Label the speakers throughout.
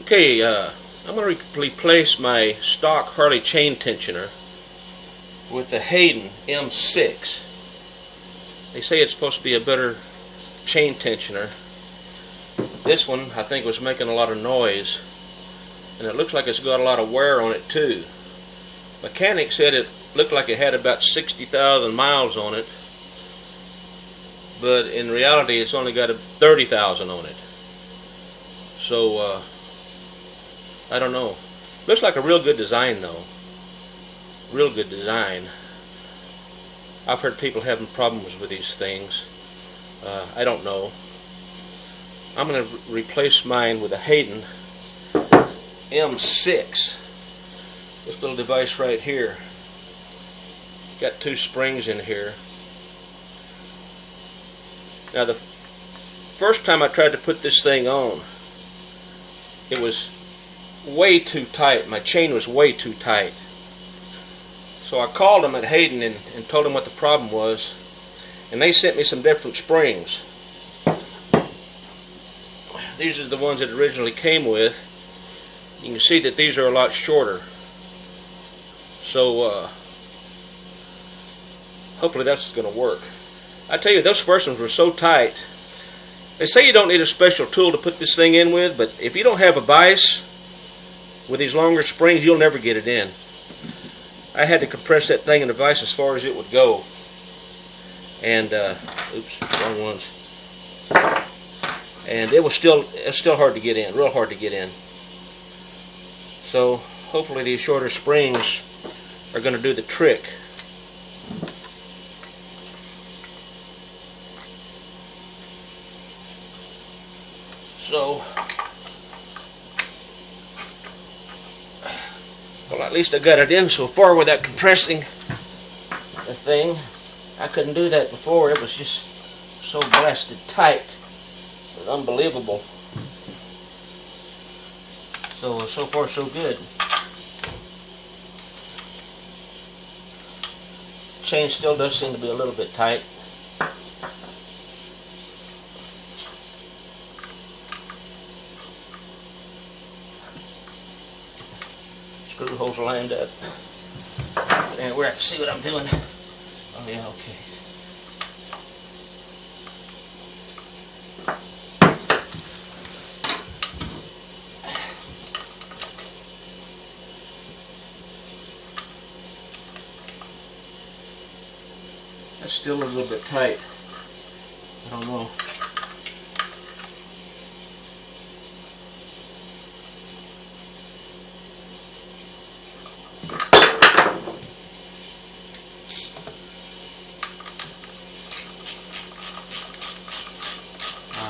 Speaker 1: Okay, I'm going to replace my stock Harley chain tensioner with the Hayden M6. They say it's supposed to be a better chain tensioner. This one I think was making a lot of noise, and it looks like it's got a lot of wear on it too. Mechanic said it looked like it had about 60,000 miles on it, but in reality it's only got 30,000 on it. So I don't know. Looks like a real good design though. Real good design. I've heard people having problems with these things. I don't know. I'm going to replace mine with a Hayden M6. This little device right here. Got two springs in here. Now the first time I tried to put this thing on, it was way too tight. My chain was way too tight. So I called them at Hayden and told them what the problem was, and they sent me some different springs. These are the ones that originally came with. You can see that these are a lot shorter. So hopefully that's going to work. I tell you, those first ones were so tight. They say you don't need a special tool to put this thing in with, but if you don't have a vise with these longer springs, you'll never get it in. I had to compress that thing in the vise as far as it would go. And oops, wrong ones. And it was still hard to get in, real hard to get in. So hopefully these shorter springs are going to do the trick. So, well, at least I got it in so far without compressing the thing. I couldn't do that before. It was just so blasted tight. It was unbelievable. So far so good. Chain still does seem to be a little bit tight. Screw holes are lined up. And where I can see what I'm doing. Oh yeah, okay. That's still a little bit tight. I don't know.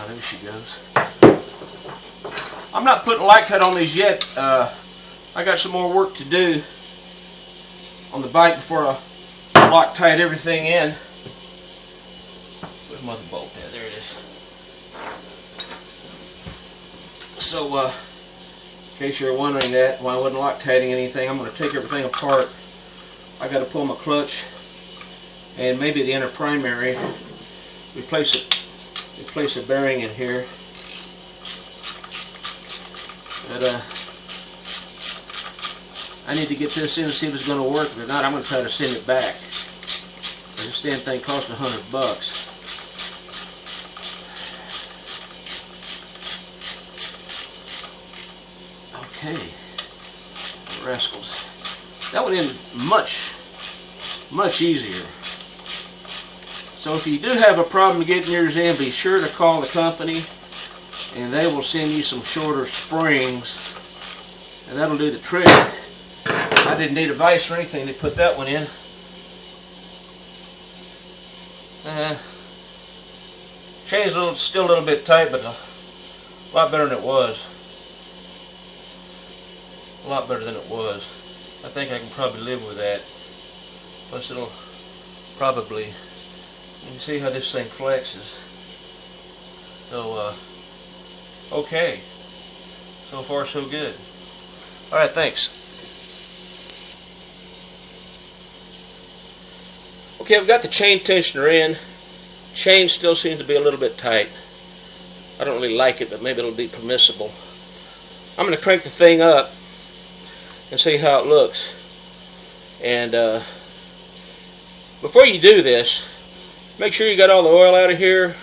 Speaker 1: There she goes. I'm not putting light cut on these yet. I got some more work to do on the bike before I Loctite everything in. Where's my other bolt? There it is. So, in case you're wondering that, why I wasn't Loctiting anything, I'm going to take everything apart. I got to pull my clutch and maybe the inner primary, replace a bearing in here. But I need to get this in and see if it's going to work. If not, I'm going to try to send it back. This damn thing cost $100. Okay, rascals. That went in much easier. So if you do have a problem getting yours in, be sure to call the company and they will send you some shorter springs and that'll do the trick. I didn't need a vise or anything to put that one in. Chain's still a little bit tight, but a lot better than it was. A lot better than it was. I think I can probably live with that. Plus it'll probably, you can see how this thing flexes. So, okay. So far so good. Alright, thanks. Okay, I've got the chain tensioner in. Chain still seems to be a little bit tight. I don't really like it, but maybe it'll be permissible. I'm going to crank the thing up and see how it looks. And before you do this, make sure you got all the oil out of here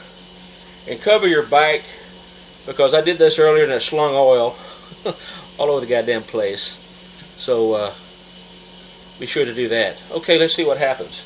Speaker 1: and cover your bike, because I did this earlier and it slung oil all over the goddamn place. So be sure to do that. Okay, let's see what happens.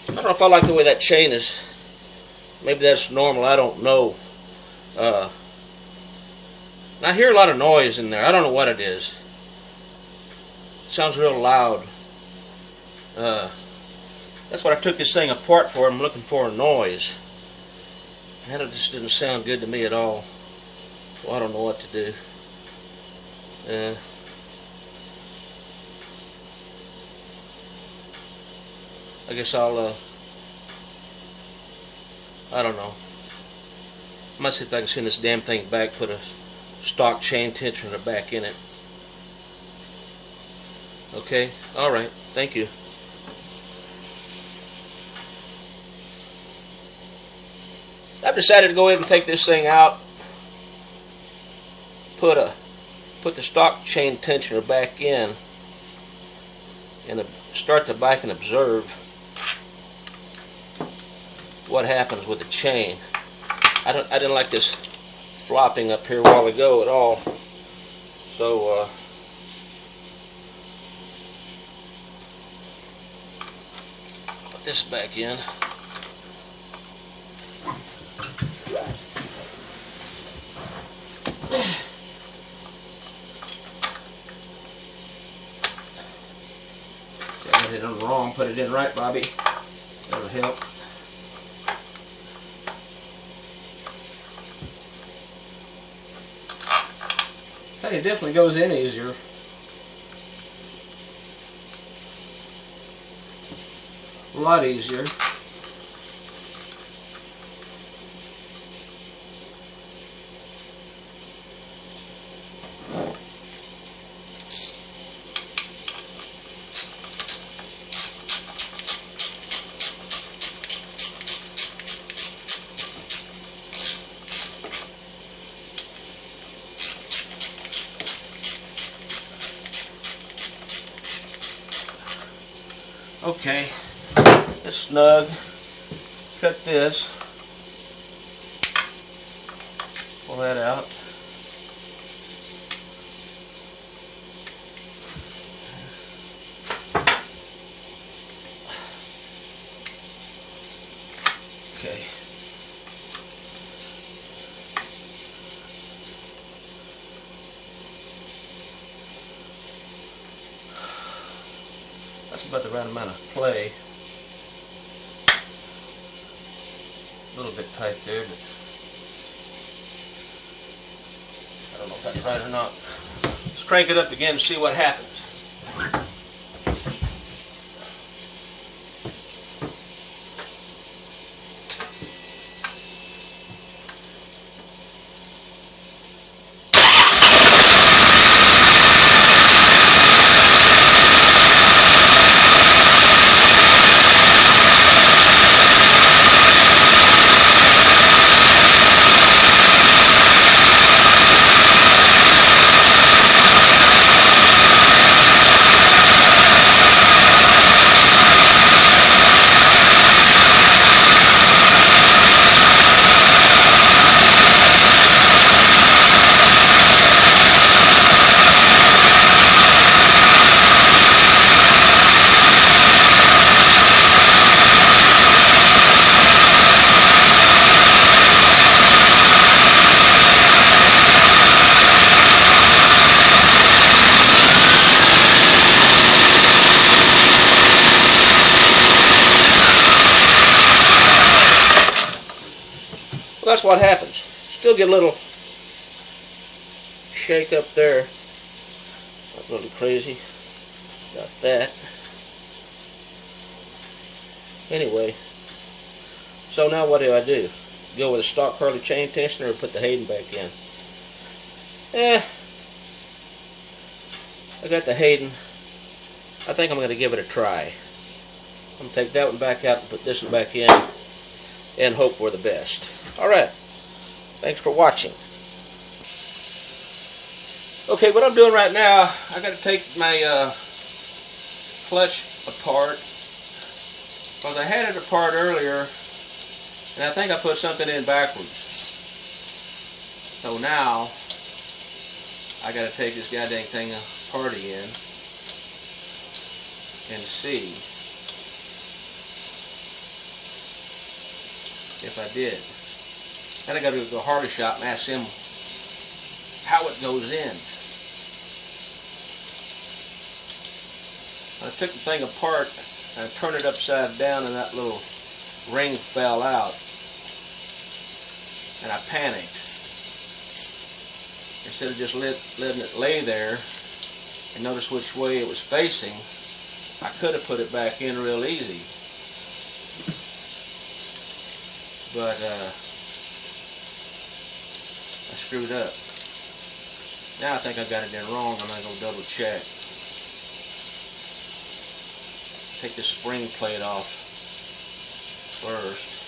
Speaker 1: I don't know if I like the way that chain is. Maybe that's normal, I don't know. I hear a lot of noise in there. I don't know what it is. It sounds real loud. That's what I took this thing apart for. I'm looking for a noise. And it just didn't sound good to me at all. So I don't know what to do. I guess I'll, I don't know. I might see if I can send this damn thing back, put a stock chain tensioner back in it. Okay, alright, thank you. I've decided to go ahead and take this thing out, put the stock chain tensioner back in, and start the bike and observe what happens with the chain. I didn't like this flopping up here a while ago at all. So put this back in. See, I got it in wrong. Put it in right, Bobby. That'll help. It definitely goes in easier. A lot easier. Okay, it's snug. Cut this. Pull that out. Okay. That's about the right amount of play. A little bit tight there, but I don't know if that's right or not. Let's crank it up again and see what happens. what happens. Still get a little shake up there. Not really crazy. Got that. Anyway, so now what do? Go with a stock Harley chain tensioner or put the Hayden back in? I got the Hayden. I think I'm going to give it a try. I'm going to take that one back out and put this one back in and hope for the best. Alright, thanks for watching. Okay, what I'm doing right now, I got to take my clutch apart, because I had it apart earlier and I think I put something in backwards. So now I got to take this goddamn thing apart again and see if I did. Then I got to go to the Harley shop and ask them how it goes in. I took the thing apart and I turned it upside down and that little ring fell out. And I panicked. Instead of just letting it lay there and notice which way it was facing, I could have put it back in real easy. But I screwed up. Now I think I got it in wrong. I'm going to go double check. Take this spring plate off first.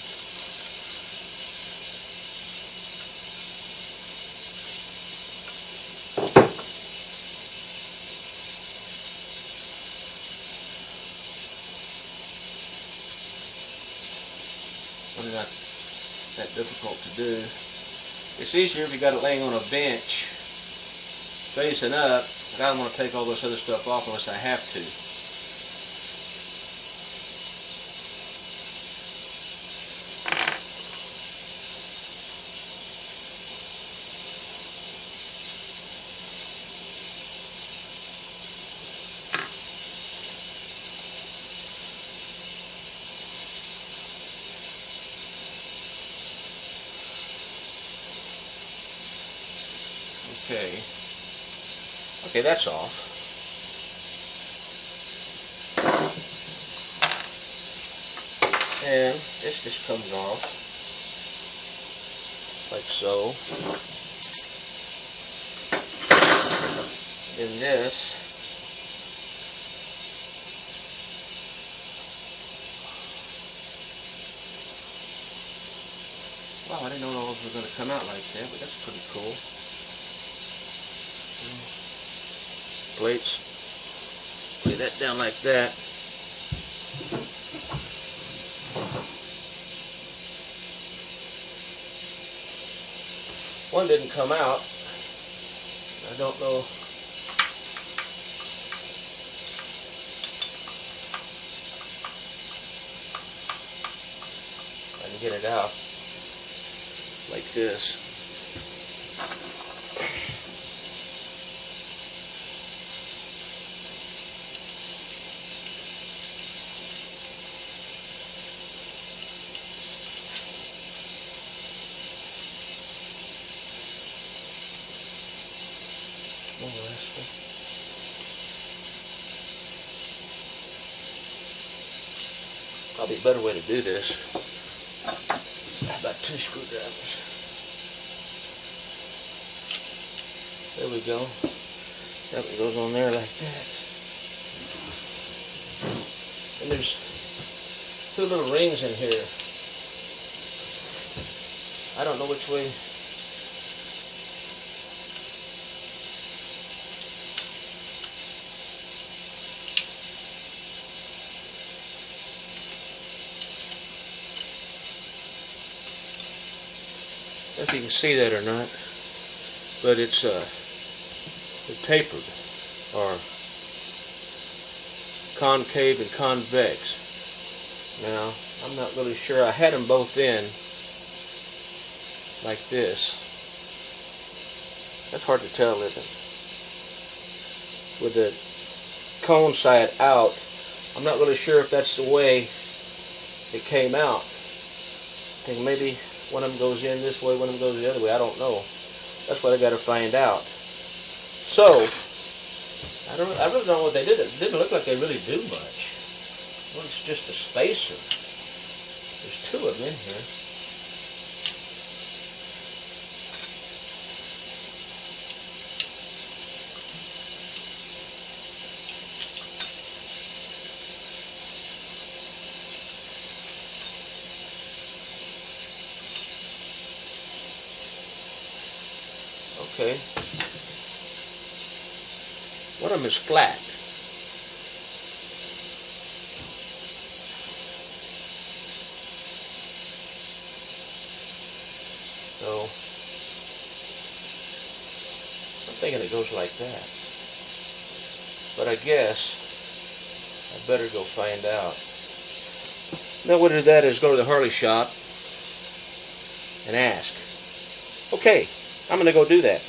Speaker 1: Really not that difficult to do. It's easier if you got it laying on a bench facing up, but I don't want to take all this other stuff off unless I have to. Okay, that's off. And this just comes off like so. And this wow, I didn't know those were going to come out like that, but that's pretty cool. Plates. Lay that down like that. One didn't come out. I don't know. I can get it out like this. Probably a better way to do this. About 2 screwdrivers. There we go. That one goes on there like that. And there's 2 little rings in here. I don't know which way. I don't know if you can see that or not, but it's they're tapered, or concave and convex. Now, I'm not really sure. I had them both in like this. That's hard to tell, isn't it? With the cone side out, I'm not really sure if that's the way it came out. I think maybe One of them goes in this way, one of them goes the other way. I don't know. That's what I got to find out. So, I really don't know what they did. It didn't look like they really do much. Well, it's just a spacer. There's two of them in here. Okay. One of them is flat. So, I'm thinking it goes like that. But I guess I better go find out. Now what I do that is go to the Harley shop and ask. Okay, I'm going to go do that.